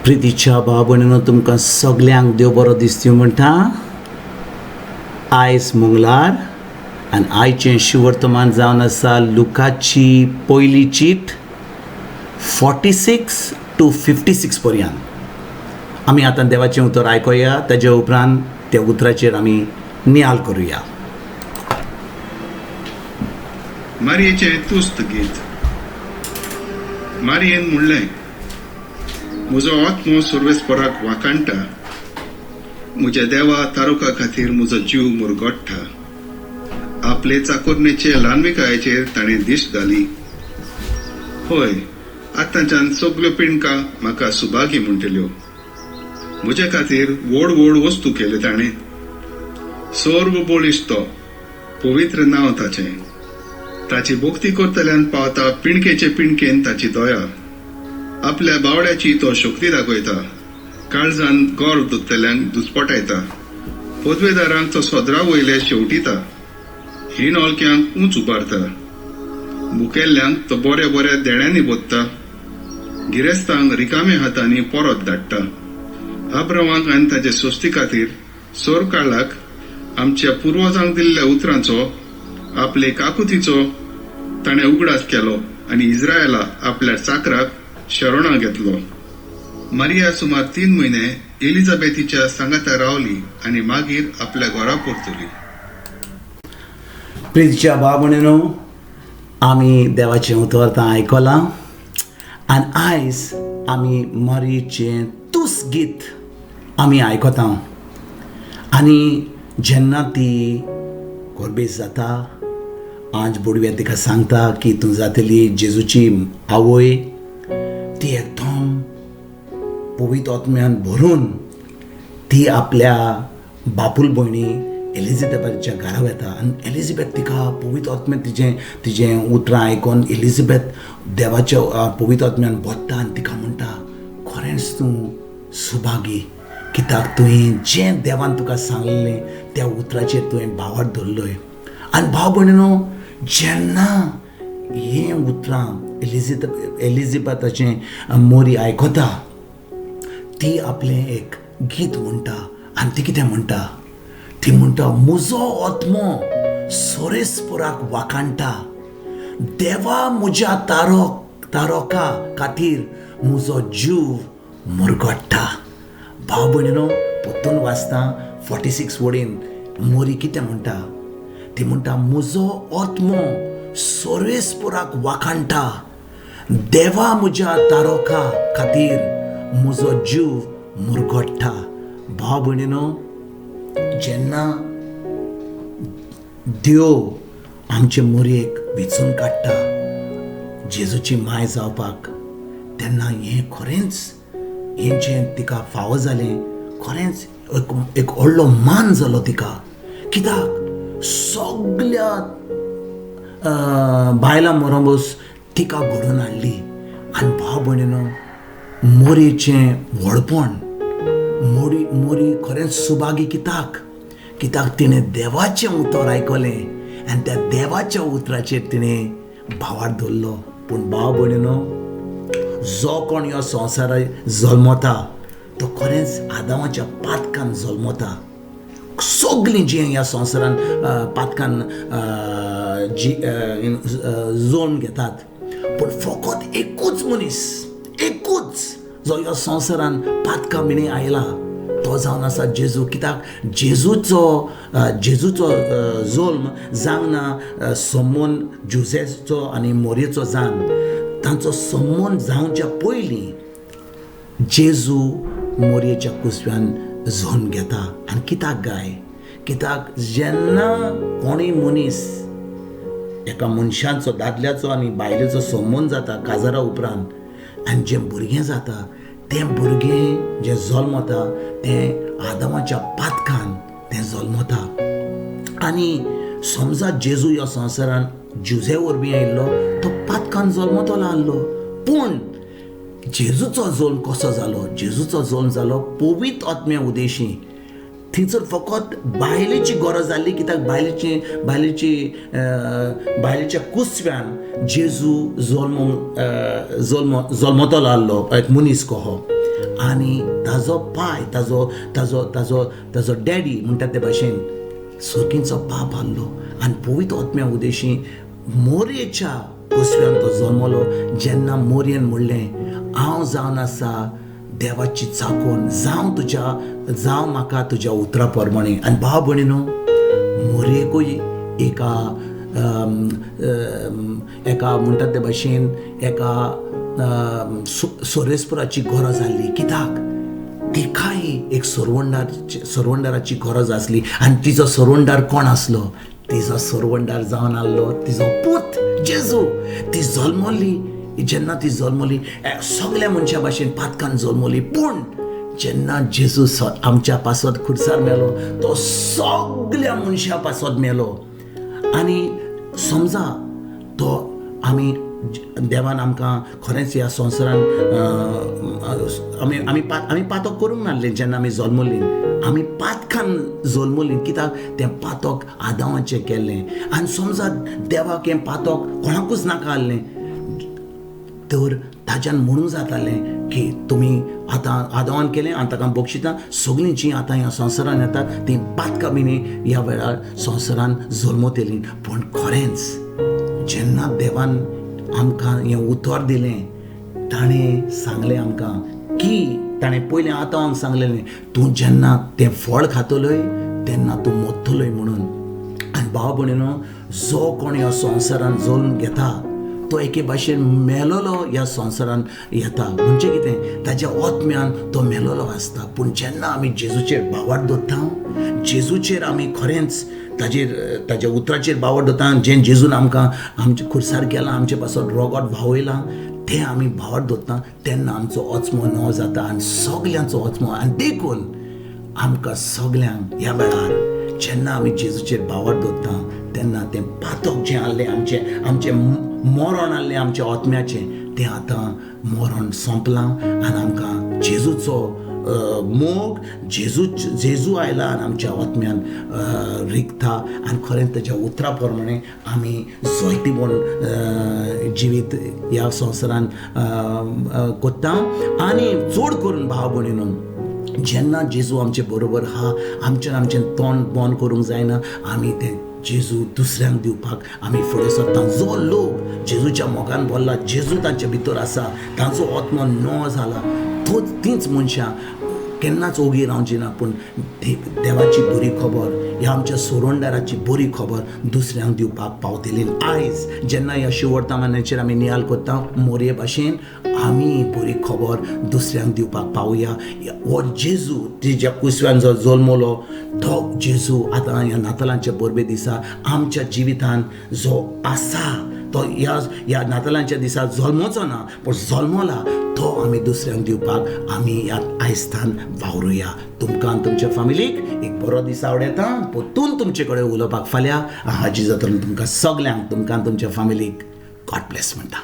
प्रितीच्या भाव तुमकां सगल्यांक देव बरो दिसती म्हणटा. आयज मंगळार आनी आयचें शिवर्तमान जावन आसा लुकाची पयली चीट 46 to 56 पर्यंत. आमी आतां देवाचें उतर आयकूया, ताजे उपरांत त्या उतराचेर आमी नियाळ करुया. मारयेचें तुस्त गीत. मारयेन म्हणलें, म्हजो आत्मो सर्वेस्पराक वाकाणटा, म्हज्या देवा तारुका खातीर म्हजो जीव मुरगोडटा. आपले चाकोरनेचे ल्हानविकायेचेर ताणें दिश्ट घाली. हय, आतांच्यान सगल्यो पिणकां म्हाका सुभागी म्हणटल्यो. म्हजे खातीर व्हड व्हड वस्तू केल्यो ताणें. सर्व बळिश्ट तो, पवित्र नांव ताचें. ताची भोक्ती करतल्यान पावता पिणकेचे पिणकेन ताची दया. आपल्या बावड्याची तो शक्ती दाखयता. काळजान गोर दोत्तल्यांक दुस्पटायता. पदवेदारांक तो सोदरा वयले शेवटीता. हीन ओळख्यांक उंच उबारता. मुखेल्ल्यांक तो बऱ्या बऱ्या देण्यांनी बोदता. गिरेस्तांक रिकाम्या हातांनी परत धाडटा. अब्रामाक आनी ताचे सोस्ती खातीर सोर काळाक आमच्या पुर्वजांक दिल्ल्या उतरांचो आपले काकुतीचो ताणें उगडास केलो आनी इस्रायला आपल्या चाकराक शरणा घेतलो. मारिया सुमार 3 म्हयने एलिझाबेथीच्या सांगाता रावली आनी मागीर आपल्या घरा परतली. प्रितीच्या भाव भयणीनो, आमी देवाचें उतर आतां आयकलां आनी आयज आमी मारयेचें तुस गीत आमी आयकता. आनी जेन्ना ती कोरबेज जाता, आज बुडव्या तिका सांगता की तूं जातली जेजूची आवय. ती एकदम पवित्र आत्म्यान भरून ती आपल्या बापूल भयणी एलिझाबेथच्या घरा वता. आनी एलिझाबेथ तिका पवित्र आत्म्यान तिजें उतरां आयकून एलिझाबेथ देवाच्या पवित्र आत्म्यान बोदता आनी तिका म्हणटा, खरेंच तूं सुभागी, कित्याक तुवें जें देवान तुका सांगलेलें त्या उतराचेर तुवें भावार्थ धरलोय. आनी भाव भयणीनो, जेन्ना हें उतरां एलिझाबेथाचें मोरी आयकता, ती आपलें एक गीत म्हणटा. आनी ती कितें म्हणटा? ती म्हणटा, म्हजो आत्मो सोरेस्पराक वाकाणटा, देवा म्हज्या तारोका खातीर म्हजो जीव मुरगोडटा. भाव भयणीनो, परतून वाचता 46 वडीन मोरी कितें म्हणटा? ती म्हणटा, म्हजो आत्मो सोरेस्पराक वाकाणटा, देवा म्हज्या तारोका खातीर म्हजो जीव मुरगोडटा. भाव भयणीनो, जेन्ना देव आमचे मोरयेक वेंचून काडटा जेजूची माय जावपाक, तेन्ना हें खरेंच हें जें तिका फावो जालें, खरेंच एक व्हडलो मान जालो तिका. कित्याक सगल्या बायलां बरोबर तिका घडोवन हाडली. आनी भाव भयणीनो, मोरयेचें व्हडपण, मोरी खरेंच सुभागी. कित्याक तिणें देवाचें उतर आयकलें आनी त्या देवाच्या उतराचेर तिणें भावार्थ धरलो. पूण भाव भयणीनो, जो कोण ह्या संवसारांत जल्मता तो खरेंच आदामाच्या पातकान जल्मता. सगलीं जीं ह्या संवसारान पातकान जल्म घेतात, पूण फकत एकूच मनीस, जो ह्या संवसारान पातकां बिणी आयला, तो जावन आसा जेजू. कित्याक जेजूचो जल्म जावना समोन जुजेचो आनी मोरयेचो जावन, तांचो समोन जावच्या पयलीं जेजू मोरयेच्या कुसव्यान जल्म घेता. आनी कित्याक जेन्ना कोणूय मनीस एका मनशाचो, दादल्याचो आनी बायलेचो समोन जाता काजारा उपरांत, आनी जें भुरगें जाता, तें भुरगें जें जल्मता तें आदामाच्या पातकान तें जल्मता. आनी समजा जेजू ह्या संवसारान जुजे वरवीं आयिल्लो, तो पातकान जल्मतलो आहलो. पूण जेजूचो जल्म कसो जालो? जेजूचो जल्म जालो पवित्र आत्म्या उदेशी. थंयसर फकत बायलेची गरज जाल्ली, कित्याक बायलेच्या कुसव्यान जेजू जल्मतलो आहलो, एक मनीस कहो. आनी ताजो पाय ताजो ताजो ताजो ताजो डॅडी म्हणटा ते भाशेन सुरकींचो पाप आहलो आनी पवित्र आत्म्या उदेशी मोरयेच्या कुसव्यान तो जल्मलो. जेन्ना मोरयेन म्हणलें हांव जावन आसा देवाची चाकोन, जावं म्हाका तुज्या उतरा प्रमाणे. आनी भाव भयणीनो, मोरयेकूय एका म्हणटात ते भाशेन एका सोरेस्पराची गरज आसली. कित्याक तिकाय एक सोरवंडाराची गरज आसली. आनी तिचो सोरवंडार कोण आसलो? तिचो सोरवंडार जावन आसलो तिचो पूत जेजू. ती जल्मली. जेन्ना ती जल्मली सगळ्या मनशा भाशेन पातकान जल्मली. पूण जेन्ना जेजू आमच्या पासत खुर्सार मेलो तो सगळ्या मनशा पासत मेलो. आनी समजा तो आमी देवान आमकां खरेंच ह्या संवसारान आमी पातक करूंक नासलें. जेन्ना आमी जल्मलीं आमी पातकान जल्मलीं. कित्याक तें पातक आदामाचें केल्लें. आनी समजा देवाक हें पातक कोणाकूच नाका आहलें तर ताच्यान म्हणूंक जातालें की तुमी आतां आदामान केलें आनी ताका बक्षितां सगळीं जीं आतां ह्या संवसारान येतात तीं पातकां बिनी ह्या वेळार संवसारान जल्मत येयलीं. पूण खरेंच जेन्ना देवान आमकां हें उतर दिलें ताणें सांगलें आमकां की ताणें पयलें आतां सांगलेलें तूं जेन्ना तें फळ खातलोय तेन्ना तूं मरतलोय म्हणून. आनी भाव भयणीनो, जो कोण ह्या संवसारान जल्म घेता तो एके भाशेन मेलोलो ह्या संवसारान येता. म्हणजे कितें? ताच्या आत्म्यान तो मेलोलो आसता. पूण जेन्ना आमी जेजूचेर बावार दवरता, जेजूचेर आमी खरेंच ताच्या उतराचेर बावार दवरता, जें जेजून आमकां आमच्या खुर्सार केलां, आमचे पासत रोगोट भावयलां, तें आमी बावार दवरता तेन्ना आमचो आत्मो नवो जाता. आनी सगल्यांचो आत्मो. आनी देखून आमकां सगल्यांक ह्या वेळार जेन्ना आमी जेजूचेर बावार दवरता तेन्ना तें पातक जें आहलें आमचें मरण आहलें आमच्या आत्म्याचें तें आतां मरण सोंपलां. आनी आमकां जेजूचो मोग जेजू आयला आनी आमच्या आत्म्यान रिगता. आनी खरेंच ताच्या उतरा प्रमाणे आमी जैती म्हूण जिवीत ह्या संवसारान कोत्ता. आनी चड करून भाव भयणीनो, जेन्ना जेजू आमचे बरोबर आहा आमचें तोंड बंद करूंक जायना. आमी तें जेजू दुसऱ्यांक दिवपाक आमी फुडें सरता. जो लोक जेजूच्या मोगान भरला, जेजू तांचे भितर आसा, तांचो आत्मो नवो जाला, तींच मनशां केन्नाच ओगी रावची ना. पूण देवाची बरी खबर, ह्या आमच्या सोरवंडाराची बरी खबर दुसऱ्यांक दिवपाक पावतली. आयज जेन्ना ह्या शिवर्तमानाचेर आमी नियाल करता मोरये भाशेन आमी बरी खबर दुसऱ्यांक दिवपाक पावुया. हो जेजू ज्या कुसव्यान जो जल्मलो तो जेजू आतां ह्या नातालांच्या बरबे दिसा आमच्या जिवितान जो आसा तो ह्या नातालांच्या दिसा जल्मोचो ना, पूण जल्मला तो आमी दुसऱ्यांक दिवपाक आमी ह्या आयस्तान वावरुया. तुमकां आनी तुमच्या फॅमिलीक एक बरो दीस आवडेता. परतून तुमचे कडेन उलोवपाक फाल्यां हाजी जातलो तुमकां सगल्यांक, तुमकां आनी तुमच्या फॅमिलीक गॉड ब्लेस म्हणटा.